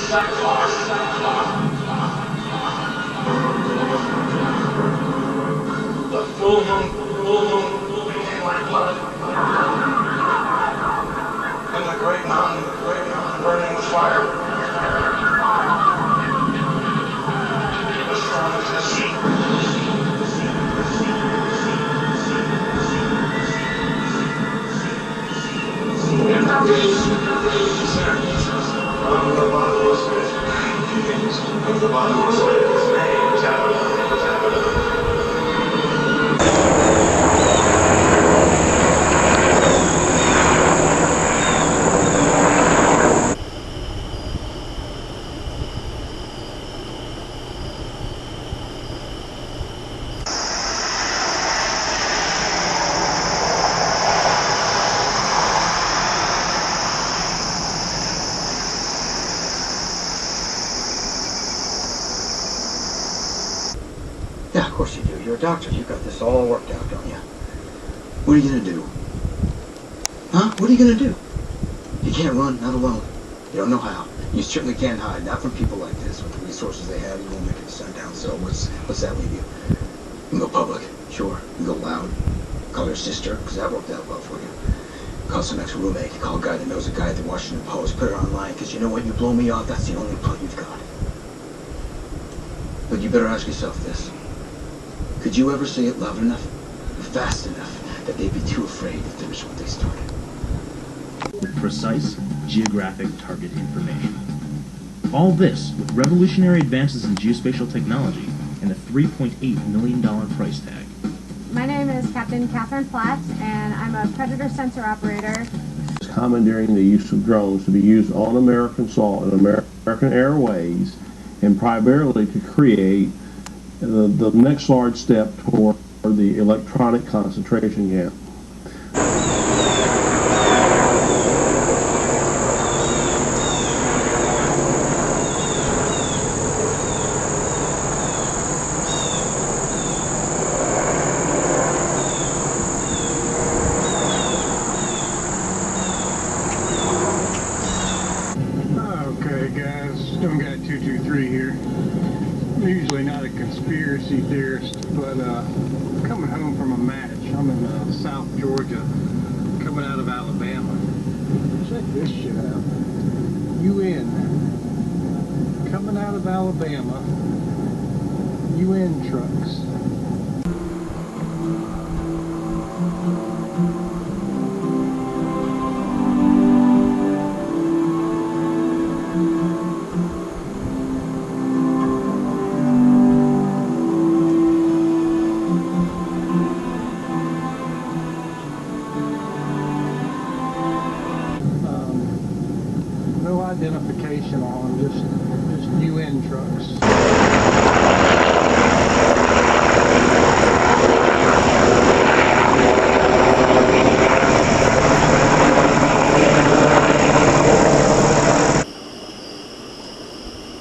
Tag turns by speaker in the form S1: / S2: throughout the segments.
S1: The full moon became like blood. And the great mountain burning with fire. As strong as the sea. And the breeze descends from the bottomless pit. From the bottomless pit. His name is Adam.
S2: Yeah, of course you do. You're a doctor. You got this all worked out, don't you? What are you gonna do? Huh? What are you gonna do? You can't run, not alone. You don't know how. You certainly can't hide, not from people like this. With the resources they have, you won't make it to sundown. So what's that leave you? You can go public, sure. You can go loud. Call your sister, because that worked out well for you. Call some ex-roommate. Call a guy that knows a guy at the Washington Post. Put it online, because you know what? You blow me off, that's the only plug you've got. But you better ask yourself this. Could you ever say it loud enough, fast enough, that they'd be too afraid to finish what they started?
S3: With precise geographic target information. All this with revolutionary advances in geospatial technology and a $3.8 million price tag.
S4: My name is Captain Catherine Platt, and I'm a predator sensor operator.
S5: Commandeering the use of drones to be used on American soil and American airways, and primarily to create the next large step toward the electronic concentration camp.
S6: Okay guys, Stone Guy 223 here. I'm usually not a conspiracy theorist, but coming home from a match. I'm in South Georgia, coming out of Alabama. Check this shit out. UN. Coming out of Alabama. UN trucks. No identification on them, just UN trucks.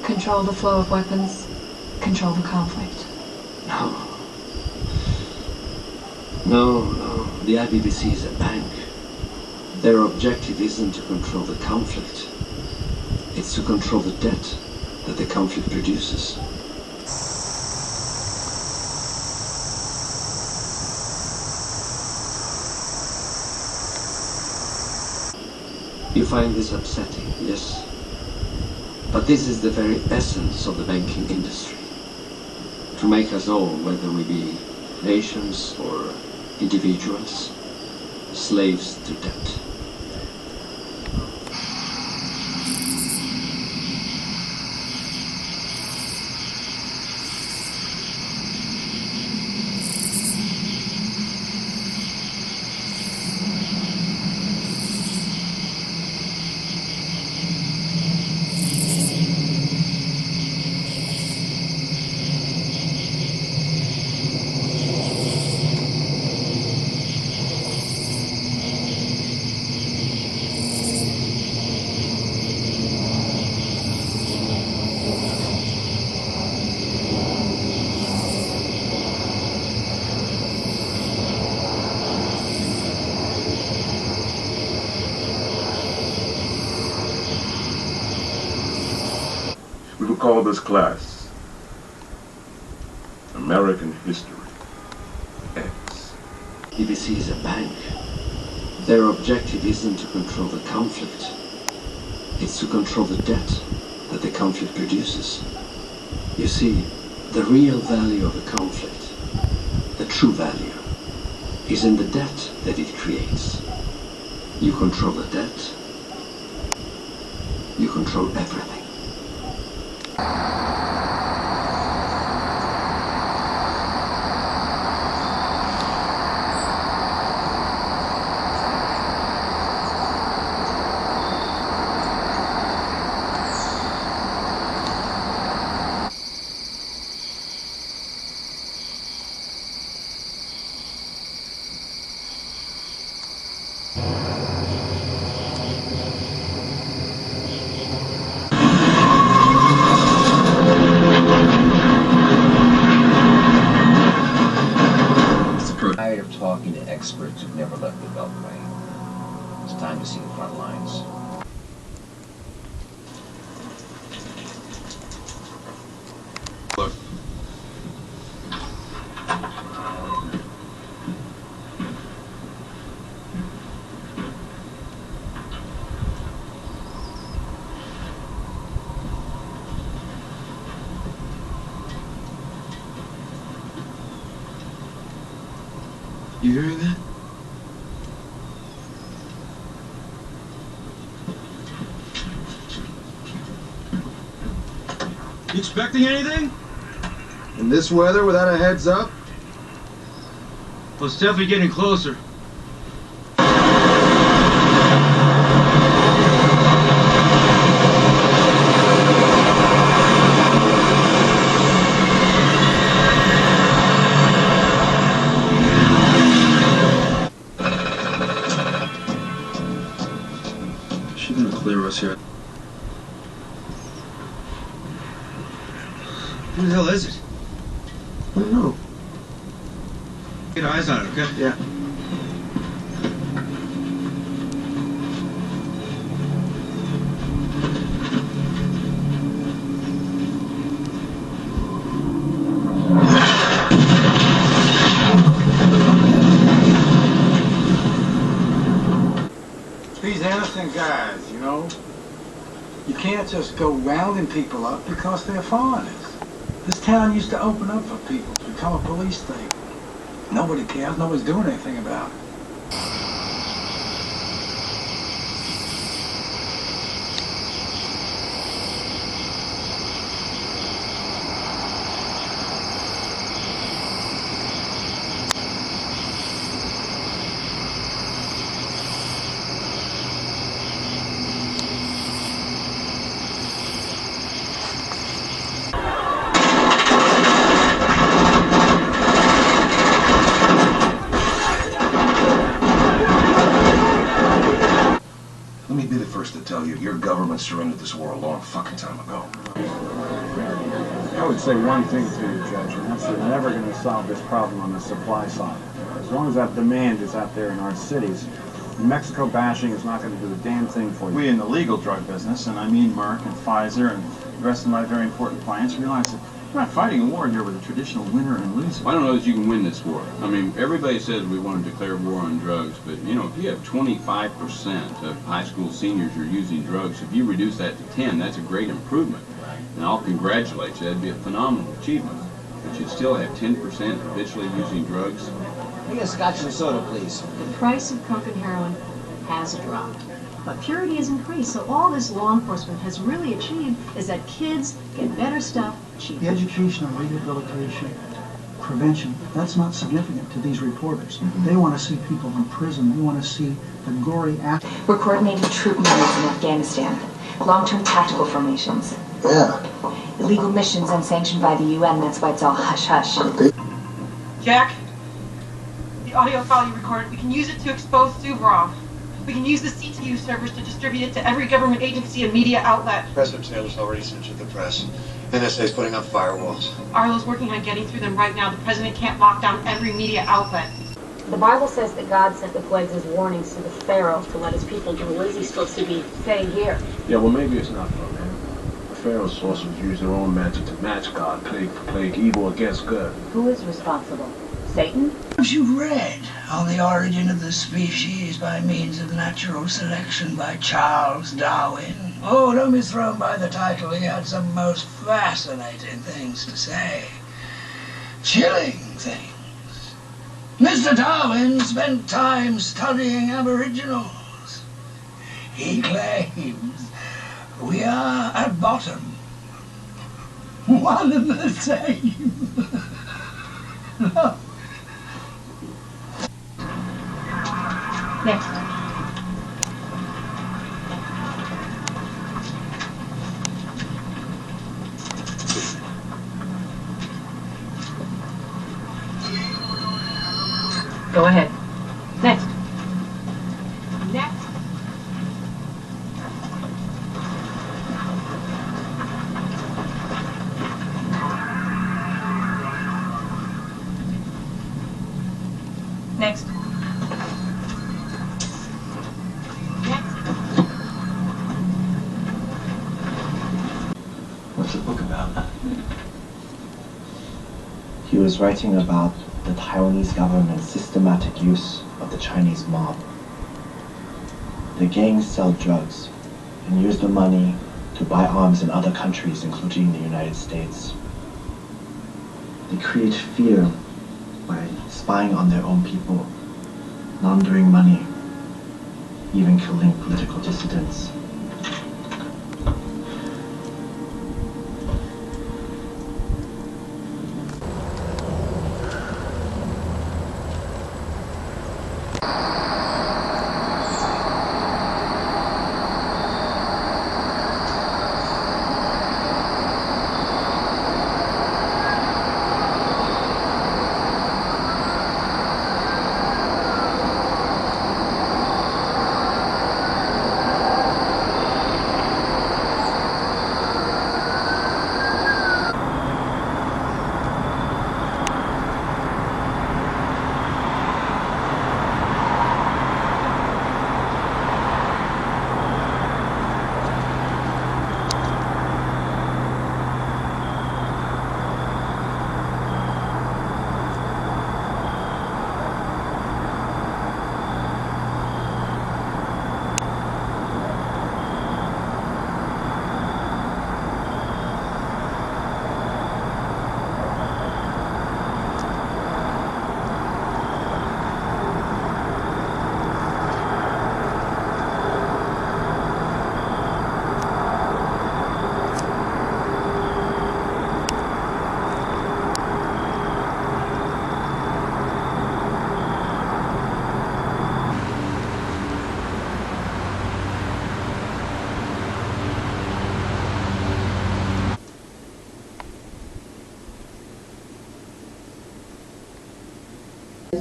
S7: Control the flow of weapons, control the conflict.
S8: No. The IBBC is a bank. Their objective isn't to control the conflict. It's to control the debt that the conflict produces. You find this upsetting, yes? But this is the very essence of the banking industry. To make us all, whether we be nations or individuals, slaves to debt.
S1: call this class American History X.
S8: BBC is a bank. Their objective isn't to control the conflict. It's to control the debt that the conflict produces. You see, the real value of a conflict, the true value, is in the debt that it creates. You control the debt, you control everything.
S2: Tired of talking to experts who've never left the Beltway. It's time to see the front lines.
S1: Look.
S2: You hearing that?
S9: You expecting anything?
S2: In this weather, without a heads up?
S9: Well, it's definitely getting closer.
S2: She's gonna clear us here.
S9: Who the hell is it?
S2: I don't know.
S9: Get eyes on it, okay?
S2: Yeah.
S6: These innocent guys, you know, you can't just go rounding people up because they're foreigners. This town used to open up for people, become a police state. Nobody cares, nobody's doing anything about it.
S10: Let me be the first to tell you, your government surrendered this war a long fucking time ago.
S6: I would say one thing to you, Judge, and that's they're never going to solve this problem on the supply side. As long as that demand is out there in our cities, Mexico bashing is not going to do a damn thing for you.
S11: We in the legal drug business, and I mean Merck and Pfizer and the rest of my very important clients, realize that we're not fighting a war here with a traditional winner and loser.
S12: I don't know that you can win this war. I mean, everybody says we want to declare war on drugs, but, you know, if you have 25% of high school seniors are using drugs, if you reduce that to 10, that's a great improvement. And I'll congratulate you. That'd be a phenomenal achievement. But you'd still have 10% habitually using drugs.
S2: Give me a scotch and soda, please.
S7: The price of coke and heroin has dropped, but purity has increased. So all this law enforcement has really achieved is that kids get better stuff cheaper.
S13: The education and rehabilitation, prevention, that's not significant to these reporters. They want to see people in prison. They want to see the gory act.
S7: We're coordinating troop movements in Afghanistan, long-term tactical formations.
S2: Yeah.
S7: Illegal missions unsanctioned by the UN, that's why it's all hush-hush.
S14: Jack, the audio file you recorded, we can use it to expose Suvorov. We can use the CTU servers to distribute it to every government agency and media outlet.
S15: President Taylor's already censored the press. NSA's putting up firewalls.
S14: Arlo's working on getting through them right now. The president can't lock down every media outlet.
S4: The Bible says that God sent the plagues as warnings to the Pharaoh to let his people do. What is he supposed to be saying here?
S5: Yeah, well, maybe it's not for man.
S16: Pharaoh's sorcerers use their own magic to match God, plague for plague, evil against good.
S17: Who is responsible? Satan?
S18: You've read on the origin of the species by means of natural selection by Charles Darwin. Oh, don't be thrown by the title. He had some most fascinating things to say. Chilling things. Mr. Darwin spent time studying aboriginals. He claims we are, at bottom, one and the same.
S7: Next. Go ahead. Next. Next. Next.
S19: What's the book about? He was writing about the Taiwanese government's systematic use of the Chinese mob. The gangs sell drugs and use the money to buy arms in other countries, including the United States. They create fear by spying on their own people, laundering money, even killing political dissidents.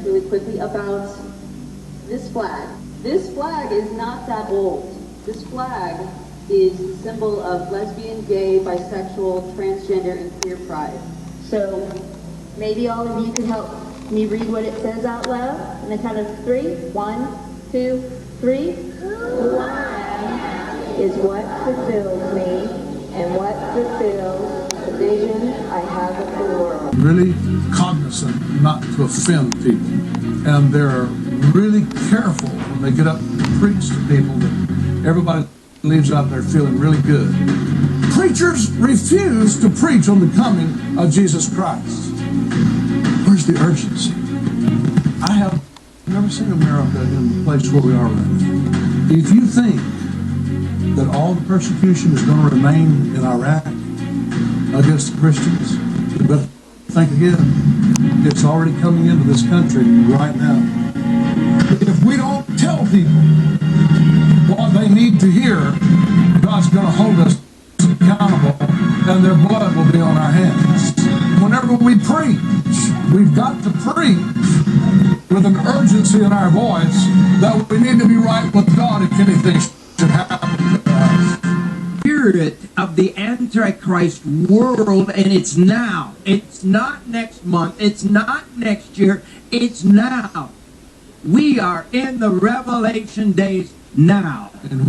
S17: Really quickly about this flag. This flag is not that old. This flag is the symbol of lesbian, gay, bisexual, transgender, and queer pride. So maybe all of you could help me read what it says out loud on the count of 3. 1, 2, 3. Flag is what fulfills me and what fulfills the vision I have of the world.
S20: Really cognizant not to offend people, and they're really careful when they get up to preach to people that everybody leaves out there feeling really good. Preachers refuse to preach on the coming of Jesus Christ. Where's the urgency? I have never seen America in the place where we are right now. If you think that all the persecution is going to remain in Iraq against the Christians, you better think again. It's already coming into this country right now. If we don't tell people what they need to hear, God's going to hold us accountable, and their blood will be on our hands. Whenever we preach, we've got to preach with an urgency in our voice that we need to be right with God if anything should happen to us.
S21: Spirit of the Antichrist world, and it's now. It's not next month. It's not next year. It's now. We are in the Revelation days now.
S20: And